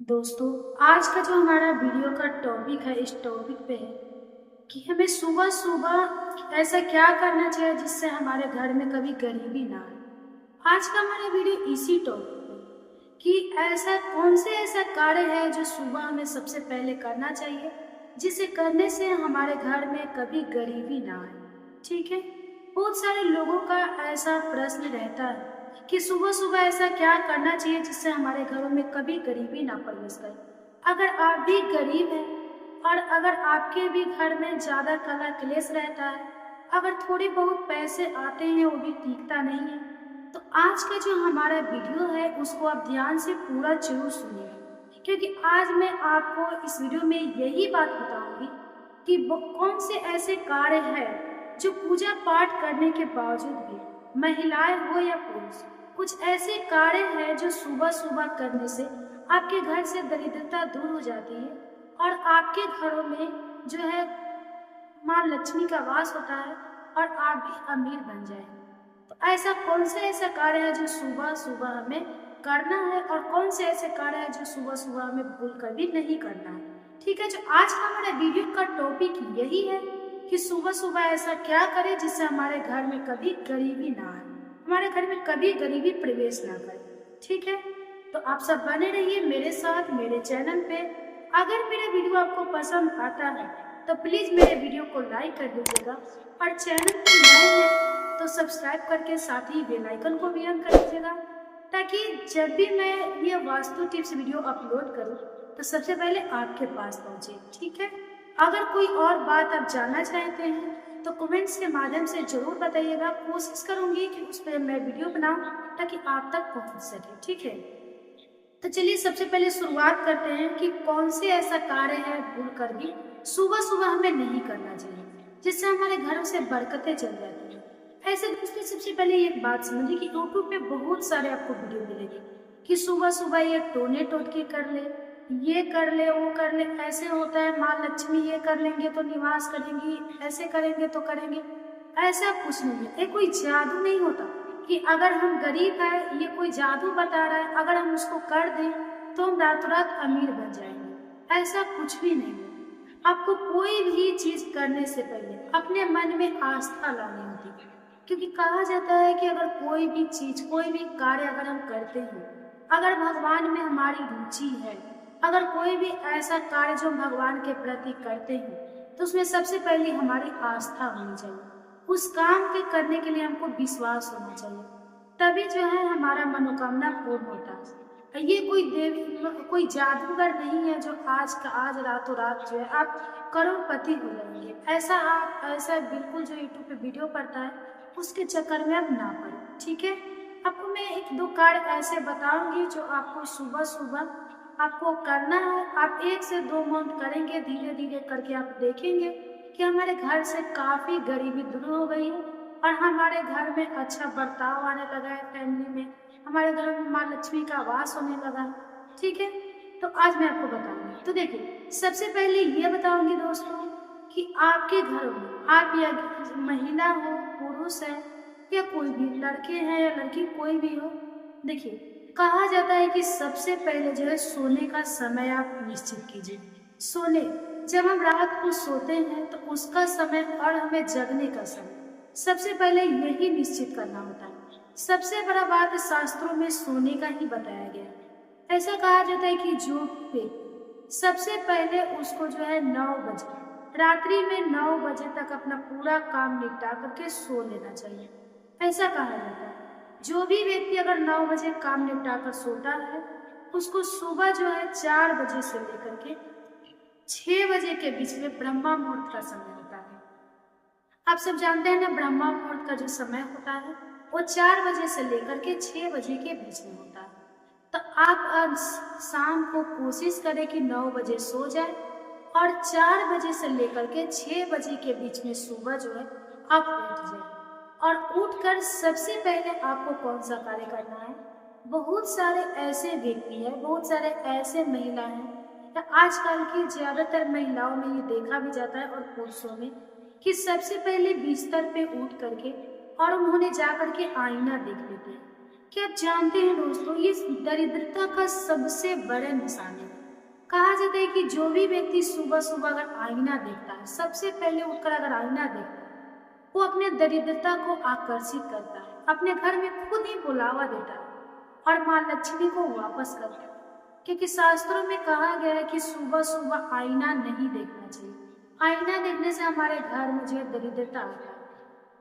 दोस्तों, आज का जो हमारा वीडियो का टॉपिक है, इस टॉपिक पे है कि हमें सुबह सुबह ऐसा क्या करना चाहिए जिससे हमारे घर में कभी गरीबी ना आए। आज का हमारा वीडियो इसी टॉपिक पे कि ऐसा कौन से ऐसा कार्य है जो सुबह हमें सबसे पहले करना चाहिए, जिसे करने से हमारे घर में कभी गरीबी ना आए। ठीक है, बहुत सारे लोगों का ऐसा प्रश्न रहता है कि सुबह सुबह ऐसा क्या करना चाहिए जिससे हमारे घरों में कभी गरीबी ना प्रवेश करे। अगर आप भी गरीब हैं और अगर आपके भी घर में ज्यादा कला क्लेश रहता है, अगर थोड़े बहुत पैसे आते हैं वो भी टिकता नहीं है, तो आज का जो हमारा वीडियो है उसको आप ध्यान से पूरा जरूर सुनिएगा, क्योंकि आज मैं आपको इस वीडियो में यही बात बताऊंगी कि वो कौन से ऐसे कार्य हैं जो पूजा पाठ करने के बावजूद भी, महिलाएं हो या पुरुष, कुछ ऐसे कार्य हैं जो सुबह सुबह करने से आपके घर से दरिद्रता दूर हो जाती है और आपके घरों में जो है माँ लक्ष्मी का वास होता है और आप भी अमीर बन जाए। तो ऐसा कौन से ऐसा कार्य है जो सुबह सुबह हमें करना है और कौन से ऐसे कार्य है जो सुबह सुबह हमें भूल कर भी नहीं करना है। ठीक है, जो आज का हमारा वीडियो का टॉपिक यही है कि सुबह सुबह ऐसा क्या करें जिससे हमारे घर में कभी गरीबी ना आए, हमारे घर में कभी गरीबी प्रवेश ना करे। ठीक है, तो आप सब बने रहिए मेरे साथ मेरे चैनल पे। अगर मेरा वीडियो आपको पसंद आता है तो प्लीज मेरे वीडियो को लाइक कर दीजिएगा और चैनल पर नए हैं तो सब्सक्राइब करके साथ ही बेल आइकन को भी ऑन कर दीजिएगा, ताकि जब भी मैं ये वास्तु टिप्स वीडियो अपलोड करूं तो सबसे पहले आपके पास पहुंचे। ठीक है, अगर कोई और बात आप जानना चाहते हैं तो कमेंट्स के माध्यम से जरूर बताइएगा। कोशिश करूंगी कि उस पर मैं वीडियो बनाऊं ताकि आप तक पहुंच सके। ठीक है, तो चलिए सबसे पहले शुरुआत करते हैं कि कौन से ऐसा कार्य है भूल कर भी सुबह सुबह हमें नहीं करना चाहिए जिससे हमारे घरों से बरकतें चल जाती हैं। ऐसे दोस्तों, सबसे पहले एक बात समझिए कि यूट्यूब पे बहुत सारे आपको वीडियो मिलेगी कि सुबह सुबह ये टोने टोटके कर ले, ये कर ले, वो कर ले, ऐसे होता है, माँ लक्ष्मी ये कर लेंगे तो निवास करेंगी, ऐसे करेंगे तो करेंगे। ऐसा कुछ नहीं है, ये कोई जादू नहीं होता कि अगर हम गरीब है ये कोई जादू बता रहा है, अगर हम उसको कर दें तो हम रातों रात अमीर बन जाएंगे। ऐसा कुछ भी नहीं है। आपको कोई भी चीज करने से पहले अपने मन में आस्था लानी होती है, क्योंकि कहा जाता है कि अगर कोई भी चीज, कोई भी कार्य अगर हम करते हैं, अगर भगवान में हमारी रुचि है, अगर कोई भी ऐसा कार्य जो हम भगवान के प्रति करते हैं, तो उसमें सबसे पहले हमारी आस्था होनी चाहिए। उस काम के करने के लिए हमको विश्वास होना चाहिए, तभी जो है हमारा मनोकामना पूर्ण होता है। ये कोई देवी, कोई जादूगर नहीं है जो आज रातों रात जो है आप करोड़पति हो जाएंगे। ऐसा बिल्कुल जो यूट्यूब पे वीडियो पड़ता है उसके चक्कर में आप ना पड़े। ठीक है, आपको मैं एक दो कार्य ऐसे बताऊंगी जो आपको सुबह सुबह आपको करना है। आप 1 से 2 मंथ करेंगे, धीरे धीरे करके आप देखेंगे कि हमारे घर से काफी गरीबी दूर हो गई है और हमारे घर में अच्छा बर्ताव आने लगा है, फैमिली में हमारे घर में माँ लक्ष्मी का वास होने लगा है। ठीक है, तो आज मैं आपको बताऊंगी। तो देखिए, सबसे पहले ये बताऊंगी दोस्तों कि आपके घरों में, आप या महिला हो, पुरुष है या कोई भी, लड़के हैं या लड़की, कोई भी हो, देखिए कहा जाता है कि सबसे पहले जो है सोने का समय आप निश्चित कीजिए। सोने, जब हम रात को सोते हैं तो उसका समय और हमें जगने का समय सबसे पहले यही निश्चित करना होता है। सबसे बड़ा बात है, शास्त्रों में सोने का ही बताया गया है। ऐसा कहा जाता है कि जो व्यक्ति सबसे पहले उसको जो है 9 बजे, रात्रि में 9 बजे तक अपना पूरा काम निपटा करके सो लेना चाहिए। ऐसा कहा जाता है जो भी व्यक्ति अगर 9 बजे काम निपटा कर सोता है उसको सुबह जो है 4 बजे से लेकर के 6 बजे के बीच में ब्रह्मा मुहूर्त का समय होता है। आप सब जानते हैं ना, ब्रह्मा मुहूर्त का जो समय होता है वो 4 बजे से लेकर के 6 बजे के बीच में होता है। तो आप आज शाम को कोशिश करें कि 9 बजे सो जाए और 4 बजे से लेकर के 6 बजे के बीच में सुबह जो है आप उठ जाए। और उठकर सबसे पहले आपको कौन सा कार्य करना है, बहुत सारे ऐसे व्यक्ति हैं, बहुत सारे ऐसे महिला हैं, आजकल की ज्यादातर महिलाओं में ये देखा भी जाता है और पुरुषों में, कि सबसे पहले बिस्तर पे उठ करके और उन्होंने जा करके आईना देख लेते हैं। क्या आप जानते हैं दोस्तों, ये दरिद्रता का सबसे बड़ा निशान है। कहा जाता है कि जो भी व्यक्ति सुबह सुबह अगर आईना देखता है, सबसे पहले उठकर अगर आईना देखता है, वो अपने दरिद्रता को आकर्षित करता है, अपने घर में खुद ही बुलावा देता है और माँ लक्ष्मी को वापस करता है। क्योंकि शास्त्रों में कहा गया है कि सुबह सुबह आईना नहीं देखना चाहिए। आईना देखने से हमारे घर में जो है दरिद्रता आता है।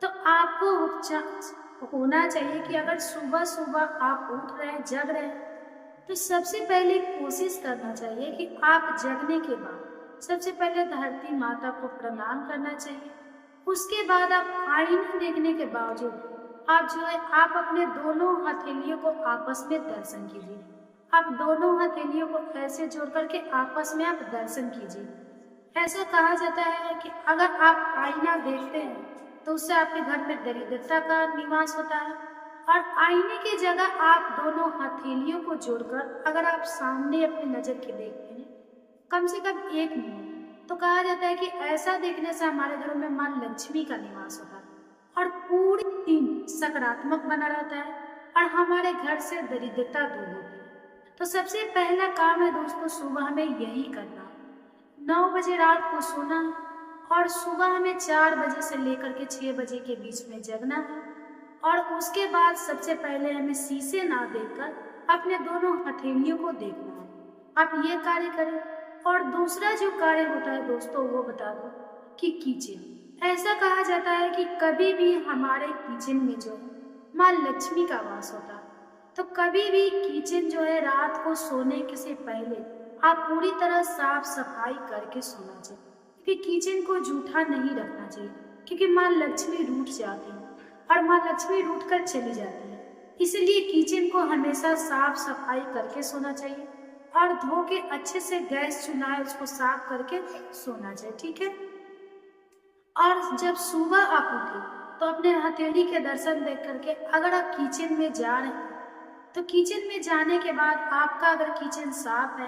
तो आपको उपचार होना चाहिए कि अगर सुबह सुबह आप उठ रहे हैं, जग रहे हैं, तो सबसे पहले कोशिश करना चाहिए कि आप जगने के बाद सबसे पहले धरती माता को प्रणाम करना चाहिए। उसके बाद आप आईना देखने के बावजूद आप जो है आप अपने दोनों हथेलियों को आपस में दर्शन कीजिए। आप दोनों हथेलियों को ऐसे जोड़ करके आपस में आप दर्शन कीजिए। ऐसा कहा जाता है कि अगर आप आईना देखते हैं तो उससे आपके घर में दरिद्रता का निवास होता है। और आईने की जगह आप दोनों हथेलियों को जोड़कर अगर आप सामने अपनी नजर के देखते हैं कम से कम 1 मिनट, तो कहा जाता है कि ऐसा देखने से हमारे घरों में माँ लक्ष्मी का निवास होता है और पूरी दिन सकारात्मक बना रहता है और हमारे घर से दरिद्रता दूर होती है। तो सबसे पहला काम है दोस्तों, सुबह हमें यही करना है। 9 बजे रात को सोना है और सुबह हमें 4 बजे से लेकर के 6 बजे के बीच में जगना है। और उसके बाद सबसे पहले हमें शीशे ना देखकर अपने दोनों हथेलियों को देखना है। आप ये कार्य करें। और दूसरा जो कार्य होता है दोस्तों, वो बता दो कि किचन। ऐसा कहा जाता है कि कभी भी हमारे किचन में जो है माँ लक्ष्मी का वास होता है। तो कभी भी किचन जो है रात को सोने के से पहले आप पूरी तरह साफ सफाई करके सोना चाहिए। क्योंकि किचन को जूठा नहीं रखना चाहिए, क्योंकि माँ लक्ष्मी रूठ जाती है और माँ लक्ष्मी रूठ कर चली जाती है। इसलिए किचन को हमेशा साफ सफाई करके सोना चाहिए और धो के अच्छे से गैस चूल्हा है उसको साफ करके सोना चाहिए, ठीक है। और जब सुबह आप उठे तो अपने हथेली के दर्शन देख करके अगर आप किचन में जा रहे हैं तो किचन में जाने के बाद आपका अगर किचन साफ है,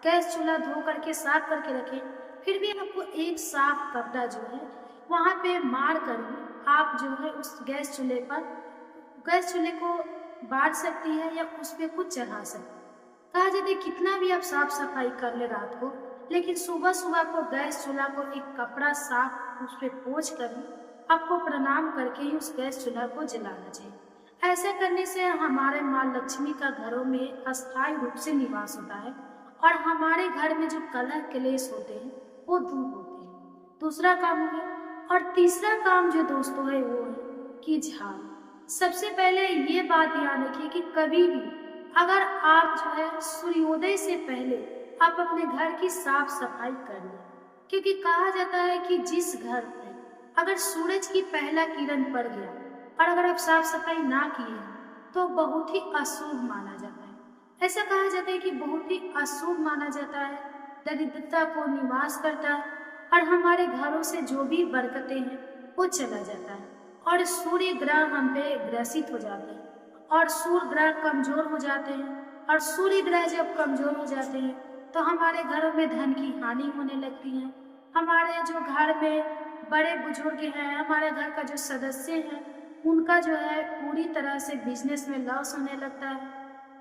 गैस चूल्हा धो करके साफ करके रखें, फिर भी आपको एक साफ कपड़ा जो है वहाँ पे मार कर आप जो है उस गैस चूल्हे को बांट सकती है या उस पर कुछ चढ़ा सकती है। कहा जाता है कितना भी आप साफ सफाई कर ले रात को, लेकिन सुबह सुबह को गैस चूल्हा को एक कपड़ा साफ उस पर पोंछ कर आपको प्रणाम करके ही उस गैस चूल्हा को जलाना चाहिए। ऐसा करने से हमारे माँ लक्ष्मी का घरों में अस्थायी रूप से निवास होता है और हमारे घर में जो कलह क्लेश होते हैं वो दूर होते हैं। दूसरा काम हो गया। और तीसरा काम जो दोस्तों है वो है कि झाड़ू। सबसे पहले ये बात ध्यान रखिए कि कभी भी अगर आप जो है सूर्योदय से पहले आप अपने घर की साफ सफाई कर लें, क्योंकि कहा जाता है कि जिस घर में अगर सूरज की पहला किरण पड़ गया और अगर आप साफ सफाई ना किए तो बहुत ही अशुभ माना जाता है। ऐसा कहा जाता है कि बहुत ही अशुभ माना जाता है, दरिद्रता को निवास करता है और हमारे घरों से जो भी बरकतें हैं वो चला जाता है और सूर्य ग्रह हम पे ग्रसित हो जाते हैं और सूर्य ग्रह कमजोर हो जाते हैं। और सूर्य ग्रह जब कमजोर हो जाते हैं तो हमारे घरों में धन की हानि होने लगती है। हमारे जो घर में बड़े बुजुर्ग हैं, हमारे घर का जो सदस्य है, उनका जो है पूरी तरह से बिजनेस में लॉस होने लगता है।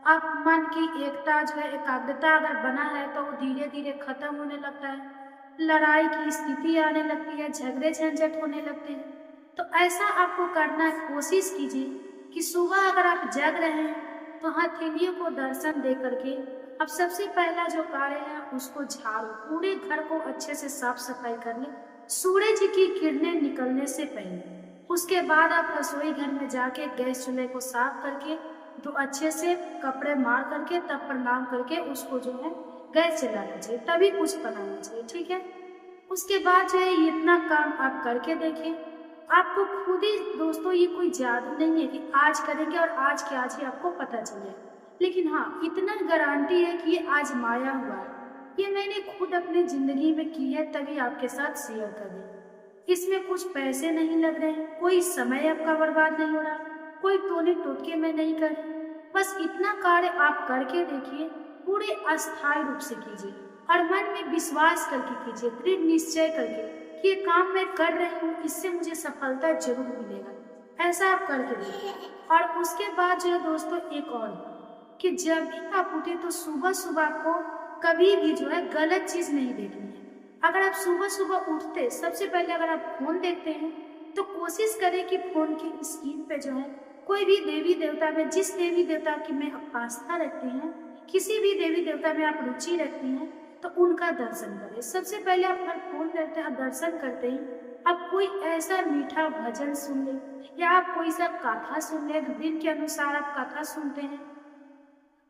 अब मन की एकता जो है, एकाग्रता अगर बना है तो वो धीरे धीरे खत्म होने लगता है। लड़ाई की स्थिति आने लगती है, झगड़े झंझट होने लगते हैं। तो ऐसा आपको करना है, कोशिश कीजिए कि सुबह अगर आप जग रहे हैं तो हथेलियों को दर्शन दे करके अब सबसे पहला जो कार्य है उसको झाड़ो, पूरे घर को अच्छे से साफ सफाई कर ले सूरज की किरणें निकलने से पहले। उसके बाद आप रसोई घर में जाके गैस चूल्हे को साफ करके तो अच्छे से कपड़े मार करके तब प्रणाम करके उसको जो है गैस जलाना चाहिए, तभी कुछ बनाना चाहिए, ठीक है। उसके बाद जो है इतना काम आप करके देखिए, आपको खुद ही दोस्तों ये कोई जादू नहीं है कि आज करेंगे और आज के आज ही आपको पता चले, लेकिन हाँ इतना गारंटी है कि ये आजमाया हुआ है, ये मैंने खुद अपनी जिंदगी में की है, तभी आपके साथ शेयर कर रही। इसमें कुछ पैसे नहीं लग रहे हैं, कोई समय आपका बर्बाद नहीं हो रहा, कोई टोने टोटके में नहीं कर रही। बस इतना कार्य आप करके देखिए, पूरे अस्थायी रूप से कीजिए और मन में विश्वास करके कीजिए, दृढ़ निश्चय करके कि ये काम मैं कर रही हूँ, इससे मुझे सफलता जरूर मिलेगा। ऐसा आप करके देखिए। और उसके बाद जो है दोस्तों एक और कि जब भी आप उठे तो सुबह सुबह आपको कभी भी जो है गलत चीज नहीं देखनी है। अगर आप सुबह सुबह उठते सबसे पहले अगर आप फोन देखते हैं तो कोशिश करें कि फोन की स्क्रीन पे जो है कोई भी देवी देवता में, जिस देवी देवता की में आप आस्था रखते हैं, किसी भी देवी देवता में आप रुचि रखती हैं, तो उनका दर्शन करें। सबसे पहले आप अगर फोन करते हैं, दर्शन करते ही आप कोई ऐसा मीठा भजन सुन लें या आप कोई सा कथा सुन लें। दिन के अनुसार आप कथा सुनते हैं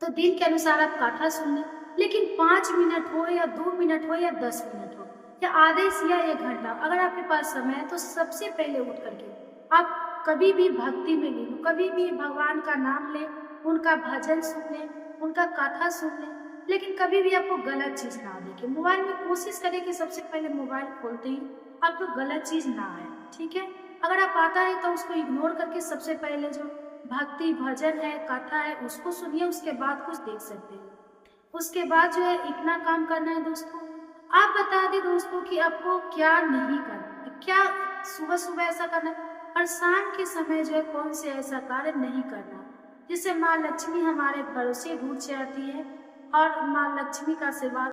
तो दिन के अनुसार आप कथा सुन लें, लेकिन 5 मिनट हो या 2 मिनट हो या 10 मिनट हो या आधे से या 1 घंटा, अगर आपके पास समय है तो सबसे पहले उठ करके आप कभी भी भक्ति में लीन हो, कभी भी भगवान का नाम लें, उनका भजन सुन लें, उनका कथा सुन लें, लेकिन कभी भी आपको गलत चीज ना देखे। मोबाइल में कोशिश करें कि सबसे पहले मोबाइल खोलते ही आपको गलत चीज ना आए, ठीक है। अगर आप आता है तो उसको इग्नोर करके सबसे पहले जो भक्ति भजन है, कथा है, उसको सुनिए, उसके बाद कुछ देख सकते हैं। उसके बाद जो है इतना काम करना है दोस्तों। आप बता दें दोस्तों कि आपको क्या नहीं करना है, क्या सुबह सुबह ऐसा करना है और शाम के समय जो है कौन से ऐसा कार्य नहीं करना जिससे माँ लक्ष्मी हमारे भरोसे रूठ जाती है और माँ लक्ष्मी का आशीर्वाद